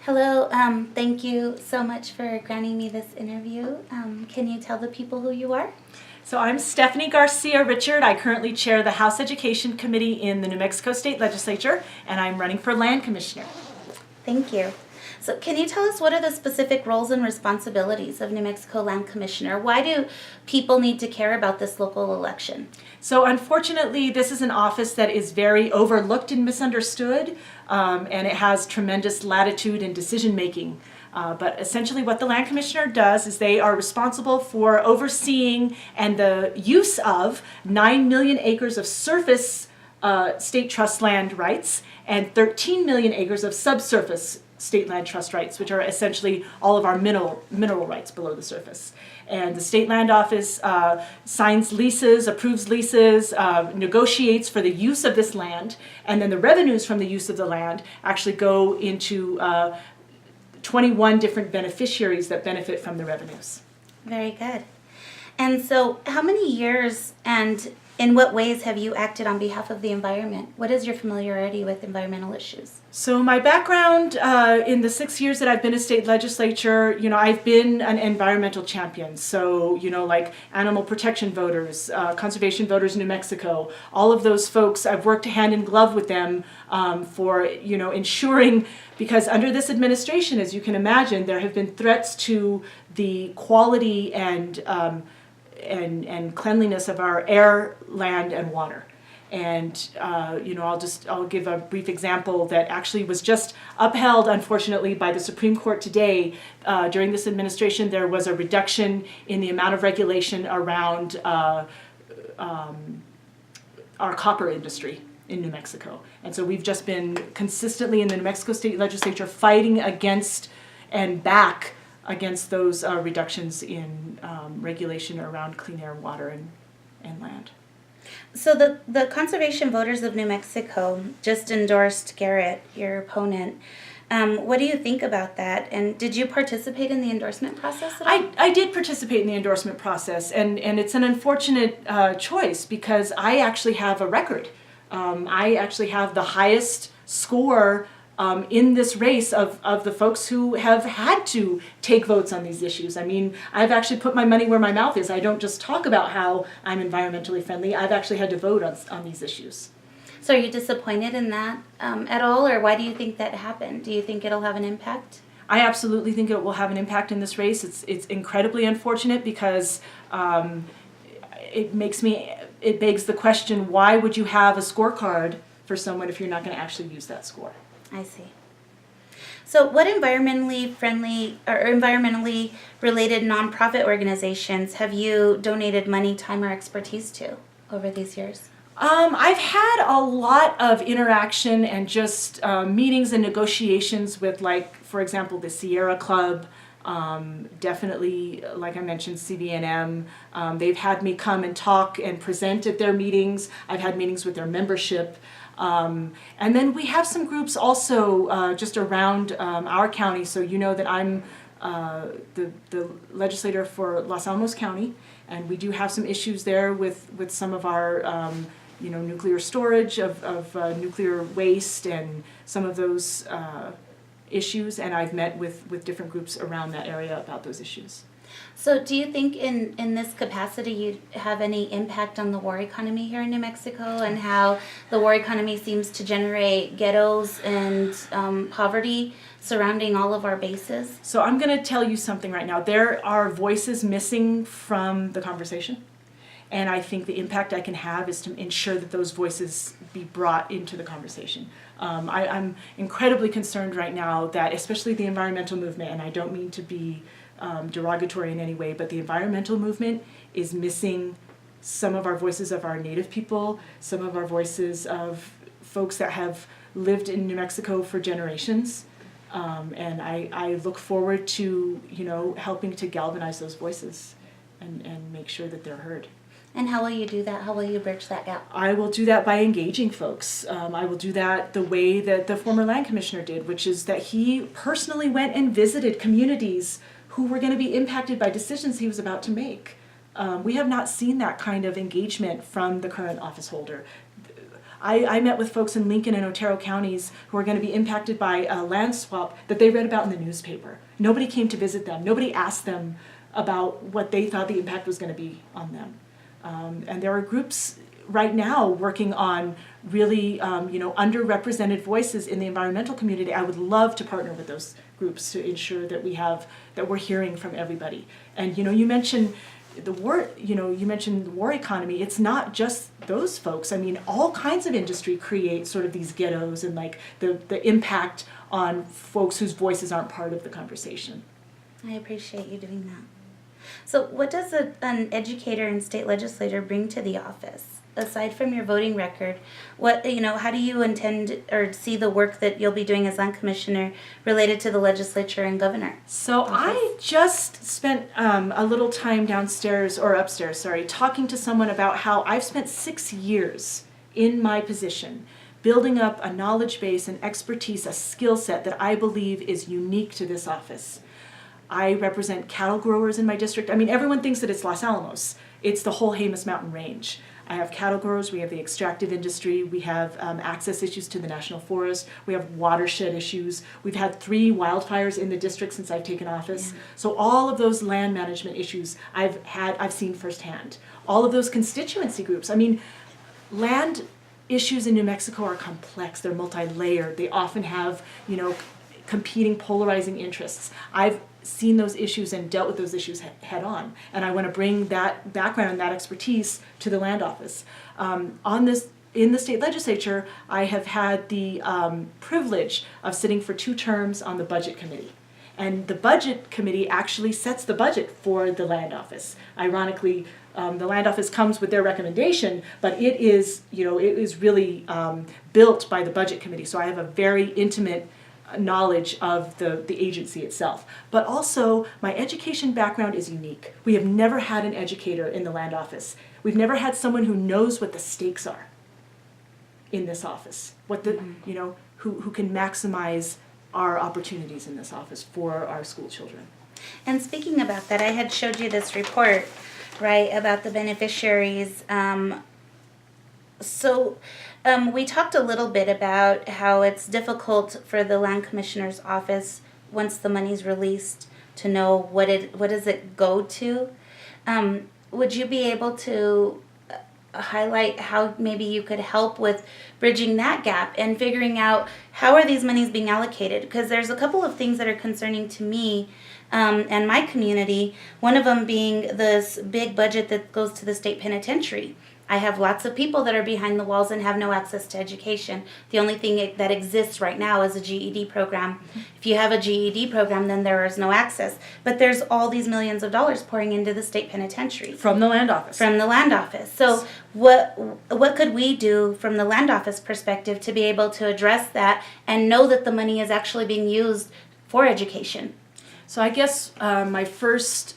Hello, thank you so much for granting me this interview. Can you tell the people who you are? So I'm Stephanie Garcia-Richard. I currently chair the House Education Committee in the New Mexico State Legislature, and I'm running for Land Commissioner. Thank you. So can you tell us what are the specific roles and responsibilities of New Mexico Land Commissioner? Why do people need to care about this local election? So unfortunately, this is an office that is very overlooked and misunderstood, and it has tremendous latitude in decision making. But essentially what the Land Commissioner does is they are responsible for overseeing and the use of 9 million acres of surface state trust land rights and 13 million acres of subsurface state land trust rights, which are essentially all of our mineral rights below the surface. And the State Land Office signs leases, approves leases, negotiates for the use of this land, and then the revenues from the use of the land actually go into 21 different beneficiaries that benefit from the revenues. Very good. And so how many years and in what ways have you acted on behalf of the environment? What is your familiarity with environmental issues? So my background in the 6 years that I've been a state legislature, I've been an environmental champion. So, like animal protection voters, conservation voters in New Mexico, all of those folks, I've worked hand in glove with them for, ensuring, because under this administration, as you can imagine, there have been threats to the quality and cleanliness of our air, land, and water. And I'll give a brief example that actually was just upheld, unfortunately, by the Supreme Court today. During this administration, there was a reduction in the amount of regulation around our copper industry in New Mexico. And so we've just been consistently in the New Mexico State Legislature fighting against and back against those reductions in regulation around clean air, water, and land. So the conservation voters of New Mexico just endorsed Garrett, your opponent. What do you think about that? And did you participate in the endorsement process at all? I did participate in the endorsement process, and it's an unfortunate choice because I actually have a record. I actually have the highest score in this race of the folks who have had to take votes on these issues. I mean, I've actually put my money where my mouth is. I don't just talk about how I'm environmentally friendly. I've actually had to vote on these issues. So are you disappointed in that at all, or why do you think that happened? Do you think it'll have an impact? I absolutely think it will have an impact in this race. It's incredibly unfortunate because it begs the question, why would you have a scorecard for someone if you're not going to actually use that score? I see. So what environmentally friendly or environmentally related nonprofit organizations have you donated money, time, or expertise to over these years? I've had a lot of interaction and just meetings and negotiations with, like, for example, the Sierra Club, definitely, like I mentioned, CVNM. They've had me come and talk and present at their meetings. I've had meetings with their membership. And then we have some groups also just around our county. So you know that I'm the legislator for Los Alamos County, and we do have some issues there with some of our nuclear storage of nuclear waste and some of those issues. And I've met with different groups around that area about those issues. So do you think in this capacity you have any impact on the war economy here in New Mexico and how the war economy seems to generate ghettos and poverty surrounding all of our bases? So I'm going to tell you something right now. There are voices missing from the conversation. And I think the impact I can have is to ensure that those voices be brought into the conversation. I'm incredibly concerned right now that, especially the environmental movement, and I don't mean to be derogatory in any way, but the environmental movement is missing some of our voices of our Native people, some of our voices of folks that have lived in New Mexico for generations. And I look forward to, helping to galvanize those voices and make sure that they're heard. And how will you do that? How will you bridge that gap? I will do that by engaging folks. I will do that the way that the former land commissioner did, which is that he personally went and visited communities who were going to be impacted by decisions he was about to make. We have not seen that kind of engagement from the current office holder. I met with folks in Lincoln and Otero counties who are going to be impacted by a land swap that they read about in the newspaper. Nobody came to visit them. Nobody asked them about what they thought the impact was going to be on them. And there are groups right now working on really underrepresented voices in the environmental community. I would love to partner with those groups to ensure that we're hearing from everybody. And you mentioned the war economy. It's not just those folks. I mean, all kinds of industry create sort of these ghettos and like the impact on folks whose voices aren't part of the conversation. I appreciate you doing that. So what does an educator and state legislator bring to the office? Aside from your voting record, how do you intend or see the work that you'll be doing as land commissioner related to the legislature and governor? So I just spent a little time upstairs, talking to someone about how I've spent 6 years in my position building up a knowledge base and expertise, a skill set that I believe is unique to this office. I represent cattle growers in my district. I mean, everyone thinks that it's Los Alamos. It's the whole Jemez Mountain Range. I have cattle growers, we have the extractive industry, we have access issues to the national forest, we have watershed issues. We've had 3 wildfires in the district since I've taken office. Yeah. So all of those land management issues I've seen firsthand. All of those constituency groups. I mean, land issues in New Mexico are complex, they're multi-layered, they often have, competing polarizing interests. I've seen those issues and dealt with those issues head on, and I want to bring that background, that expertise to the land office. In the state legislature, I have had the privilege of sitting for 2 terms on the budget committee. And the budget committee actually sets the budget for the land office. Ironically, the land office comes with their recommendation, but it is really built by the budget committee. So I have a very intimate knowledge of the agency itself. But also, my education background is unique. We have never had an educator in the land office. We've never had someone who knows what the stakes are in this office, who can maximize our opportunities in this office for our school children. And speaking about that, I had showed you this report, right, about the beneficiaries. We talked a little bit about how it's difficult for the land commissioner's office, once the money's released, to know what does it go to. Would you be able to highlight how maybe you could help with bridging that gap and figuring out how are these monies being allocated? Because there's a couple of things that are concerning to me and my community, one of them being this big budget that goes to the state penitentiary. I have lots of people that are behind the walls and have no access to education. The only thing that exists right now is a GED program. If you have a GED program, then there is no access. But there's all these millions of dollars pouring into the state penitentiary. From the land office. From the land office. So what could we do from the land office perspective to be able to address that and know that the money is actually being used for education? So I guess my first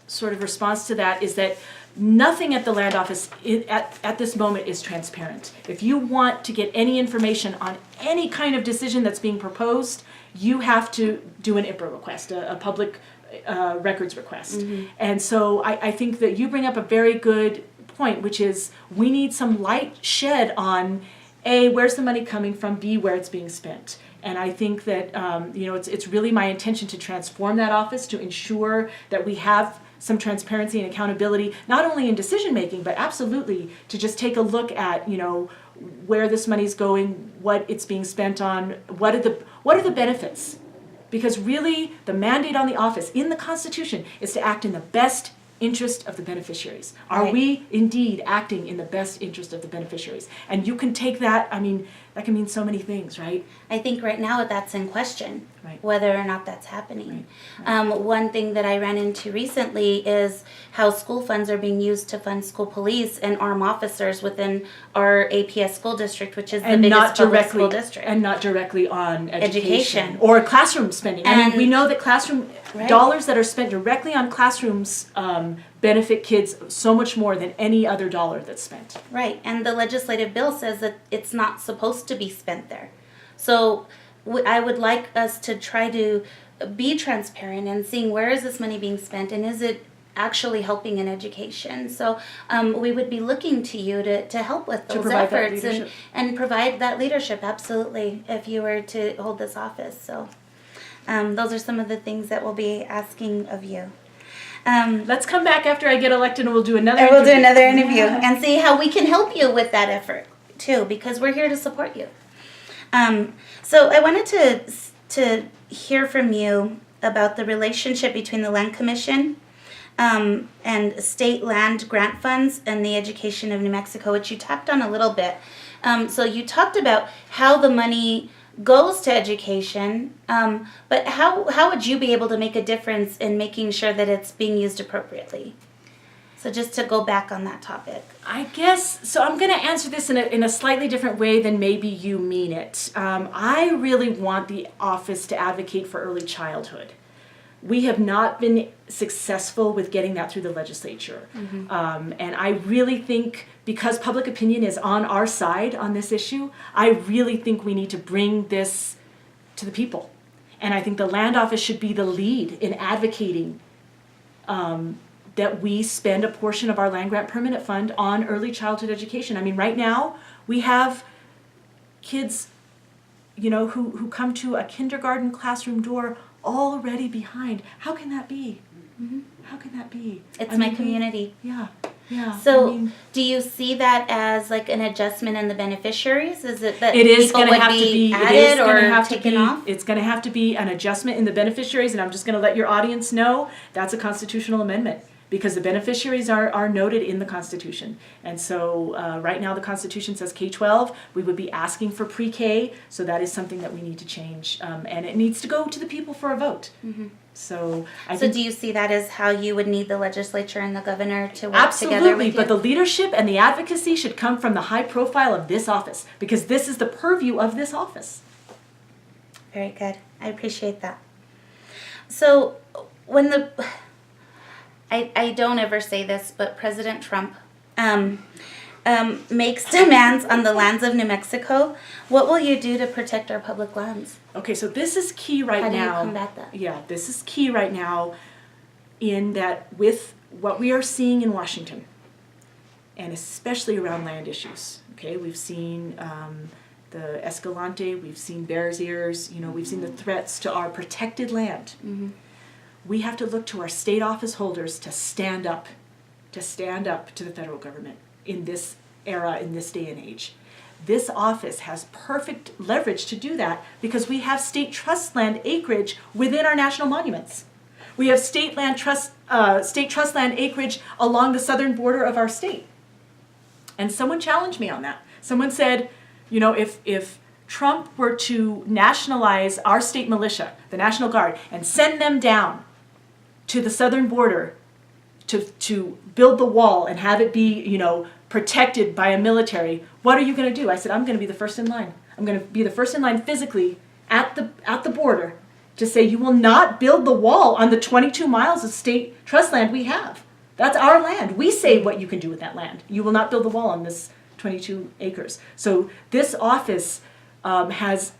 sort of response to that is that nothing at the land office at this moment is transparent. If you want to get any information on any kind of decision that's being proposed, you have to do an IPRA request, a public records request. Mm-hmm. And so I think that you bring up a very good point, which is we need some light shed on A, where's the money coming from, B, where it's being spent. And I think that it's really my intention to transform that office to ensure that we have some transparency and accountability, not only in decision making, but absolutely to just take a look at where this money's going, what it's being spent on, what are the benefits? Because really, the mandate on the office in the Constitution is to act in the best interest of the beneficiaries. Are Right. we indeed acting in the best interest of the beneficiaries? And you can take that, that can mean so many things, right? I think right now that's in question, Right. whether or not that's happening. Right. One thing that I ran into recently is how school funds are being used to fund school police and arm officers within our APS school district, which is the biggest public school district. And not directly on education. Education. Or classroom spending. And- we know that classroom Right. dollars that are spent directly on classrooms benefit kids so much more than any other dollar that's spent. Right, and the legislative bill says that it's not supposed to be spent there. So I would like us to try to be transparent and seeing where is this money being spent and is it actually helping in education. So we would be looking to you to help with those provide that efforts leadership. and provide that leadership, absolutely, if you were to hold this office. So those are some of the things that we'll be asking of you. Let's come back after I get elected and we'll do another And we'll do interview. another interview Yeah. and see how we can help you with that effort too, because we're here to support you. So I wanted to hear from you about the relationship between the Land Commission and state land grant funds and the education of New Mexico, which you tapped on a little bit. So you talked about how the money goes to education, but how would you be able to make a difference in making sure that it's being used appropriately? So just to go back on that topic. I guess, so I'm going to answer this in a slightly different way than maybe you mean it. I really want the office to advocate for early childhood. We have not been successful with getting that through the legislature. And I really think, because public opinion is on our side on this issue, I really think we need to bring this to the people. And I think the land office should be the lead in advocating that we spend a portion of our land grant permanent fund on early childhood education. I mean, right now, we have kids, who come to a kindergarten classroom door already behind. How can that be? How can that be? It's my community. Yeah. So do you see that as like an adjustment in the beneficiaries? Is it that it is people going to would have to be be added or taken off? It's going to have to be an adjustment in the beneficiaries, and I'm just going to let your audience know that's a constitutional amendment, because the beneficiaries are noted in the Constitution. And so right now the Constitution says K-12. We would be asking for pre-K, so that is something that we need to change. And it needs to go to the people for a vote. So do you see that as how you would need the legislature and the governor to work together with absolutely, you? but the leadership and the advocacy should come from the high profile of this office, because this is the purview of this office. Very good. I appreciate that. So when I don't ever say this, but President Trump makes demands on the lands of New Mexico, what will you do to protect our public lands? Okay, so this is key right now. How do you combat that? Yeah, this is key right now in that with what we are seeing in Washington, and especially around land issues. Okay, we've seen the Escalante, we've seen Bears Ears, we've seen the threats to our protected land. We have to look to our state office holders to stand up to the federal government in this era, in this day and age. This office has perfect leverage to do that because we have state trust land acreage within our national monuments. We have state trust land acreage along the southern border of our state. And someone challenged me on that. Someone said, if Trump were to nationalize our state militia, the National Guard, and send them down to the southern border to build the wall and have it be, protected by a military, what are you going to do? I said, I'm going to be the first in line. I'm going to be the first in line physically at the border to say you will not build the wall on the 22 miles of state trust land we have. That's our land. We say what you can do with that land. You will not build the wall on this 22 acres. So this office has,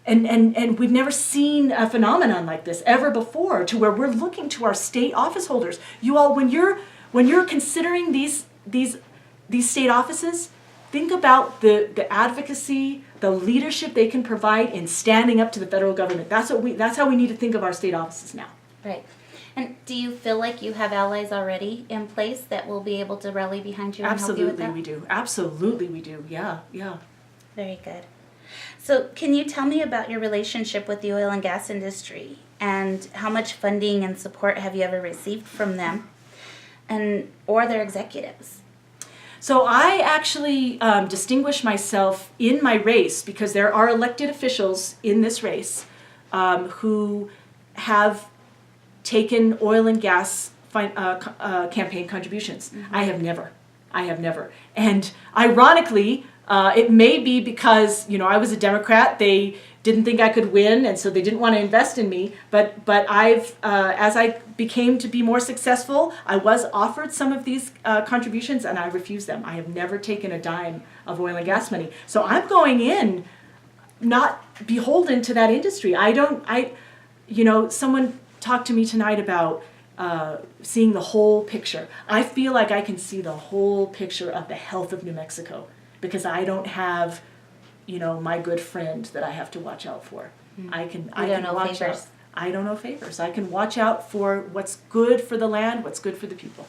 and we've never seen a phenomenon like this ever before, to where we're looking to our state office holders. You all, when you're considering these state offices, think about the advocacy, the leadership they can provide in standing up to the federal government. That's how we need to think of our state offices now. Right. And do you feel like you have allies already in place that will be able to rally behind you and help you with that? Absolutely we do. Absolutely we do. Yeah. Very good. So can you tell me about your relationship with the oil and gas industry, and how much funding and support have you ever received from them or their executives? So I actually distinguish myself in my race because there are elected officials in this race who have taken oil and gas campaign contributions. I have never. And ironically, it may be because, I was a Democrat. They didn't think I could win, and so they didn't want to invest in me. But I've, as I became to be more successful, I was offered some of these contributions, and I refused them. I have never taken a dime of oil and gas money. So I'm going in not beholden to that industry. Someone talked to me tonight about seeing the whole picture. I feel like I can see the whole picture of the health of New Mexico because I don't have, my good friend that I have to watch out for. I can watch out. I don't know favors. I can watch out for what's good for the land, what's good for the people.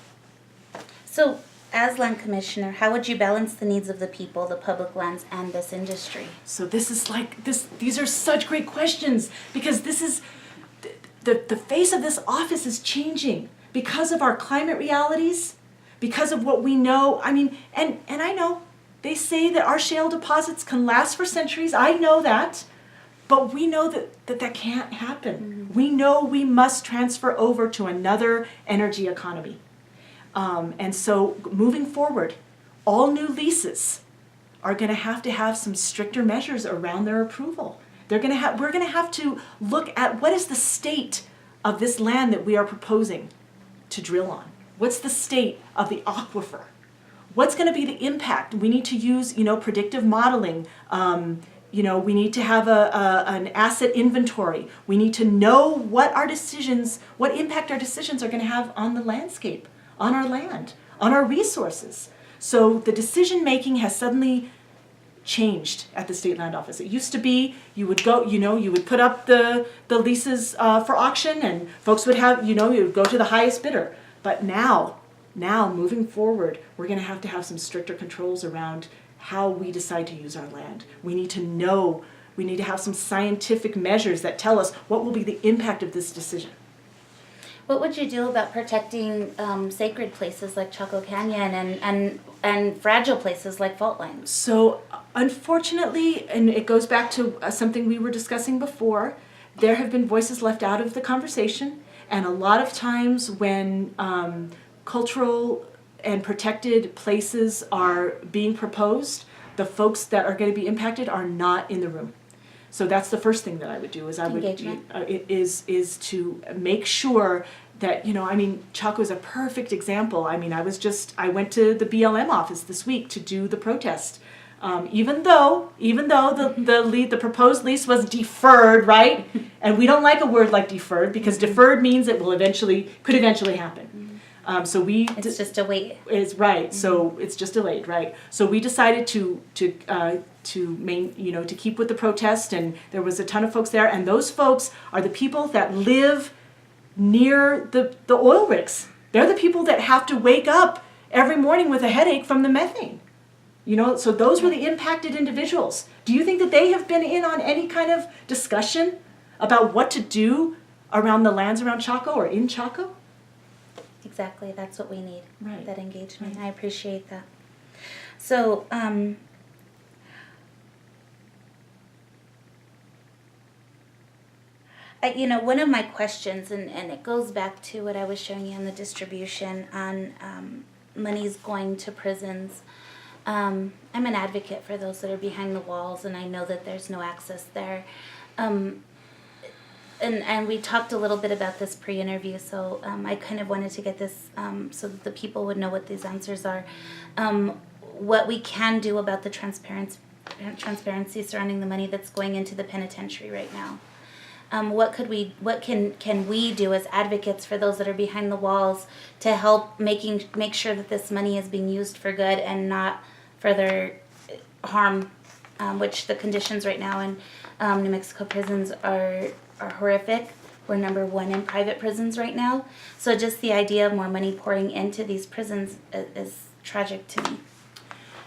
So, as land commissioner, how would you balance the needs of the people, the public lands, and this industry? So this is these are such great questions because this is, the face of this office is changing because of our climate realities, because of what we know. I mean, and I know they say that our shale deposits can last for centuries. I know that. But we know that can't happen. We know we must transfer over to another energy economy. And so moving forward, all new leases are going to have some stricter measures around their approval. We're going to have to look at what is the state of this land that we are proposing to drill on. What's the state of the aquifer? What's going to be the impact? We need to use, predictive modeling. We need to have an asset inventory. We need to know what impact our decisions are going to have on the landscape, on our land, on our resources. So the decision making has suddenly changed at the State Land Office. It used to be you would go, you would put up the leases for auction and folks would have, you would go to the highest bidder. But now moving forward, we're going to have some stricter controls around how we decide to use our land. We need to have some scientific measures that tell us what will be the impact of this decision. What would you do about protecting sacred places like Chaco Canyon and fragile places like fault lines? So unfortunately, and it goes back to something we were discussing before, there have been voices left out of the conversation, and a lot of times when cultural and protected places are being proposed, the folks that are going to be impacted are not in the room. So that's the first thing that I would do is to make sure that, Chaco is a perfect example. I went to the BLM office this week to do the protest. Even though the proposed lease was deferred, right? And we don't like a word like deferred because deferred means it could eventually happen. It's just a wait. It's right. So it's just delayed, right? So we decided to keep with the protest, and there was a ton of folks there, and those folks are the people that live near the oil rigs. They're the people that have to wake up every morning with a headache from the methane. So those were the impacted individuals. Do you think that they have been in on any kind of discussion about what to do around the lands around Chaco or in Chaco? Exactly, that's what we need, right. That engagement. Right. I appreciate that. So, one of my questions, and it goes back to what I was showing you on the distribution on monies going to prisons. I'm an advocate for those that are behind the walls, and I know that there's no access there. And we talked a little bit about this pre-interview, so I kind of wanted to get this so that the people would know what these answers are. What we can do about the transparency surrounding the money that's going into the penitentiary right now. What can we do as advocates for those that are behind the walls to help make sure that this money is being used for good and not further harm, which the conditions right now in New Mexico prisons are horrific. We're number 1 in private prisons right now. So just the idea of more money pouring into these prisons is tragic to me.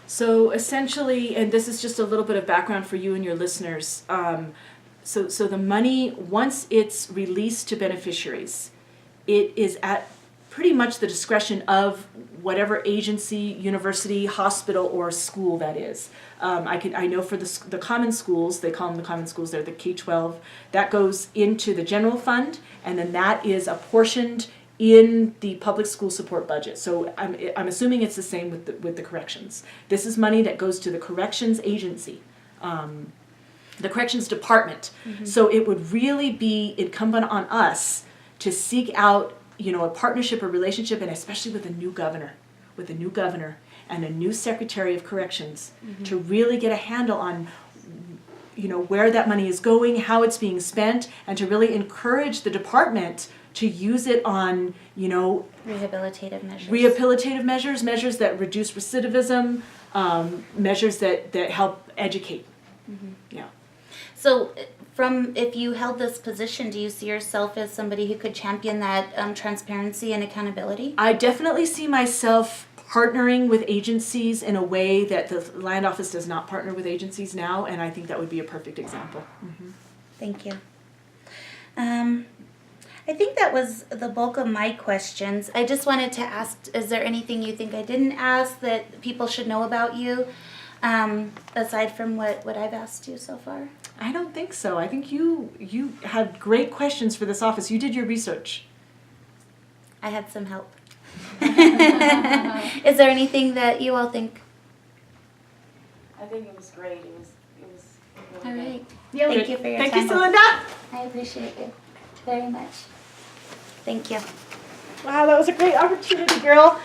So essentially, and this is just a little bit of background for you and your listeners, so the money, once it's released to beneficiaries, it is at pretty much the discretion of whatever agency, university, hospital, or school that is. I know for the common schools, they call them the common schools, they're the K-12, that goes into the general fund, and then that is apportioned in the public school support budget. So I'm assuming it's the same with the corrections. This is money that goes to the corrections agency, the corrections department. Mm-hmm. So it would really be incumbent on us to seek out a partnership or relationship, and especially with a new governor and a new secretary of corrections, mm-hmm. to really get a handle on where that money is going, how it's being spent, and to really encourage the department to use it on, Rehabilitative measures. rehabilitative measures, measures that reduce recidivism, measures that help educate. Yeah. So, if you held this position, do you see yourself as somebody who could champion that transparency and accountability? I definitely see myself partnering with agencies in a way that the land office does not partner with agencies now, and I think that would be a perfect example. Thank you. I think that was the bulk of my questions. I just wanted to ask, is there anything you think I didn't ask that people should know about you, aside from what I've asked you so far? I don't think so. I think you had great questions for this office. You did your research. I had some help. Is there anything that you all think? I think it was great. It was All really right. Yeah, Thank you for your Thank time. you, Celinda. I appreciate you very much. Thank you. Wow, that was a great opportunity, girl.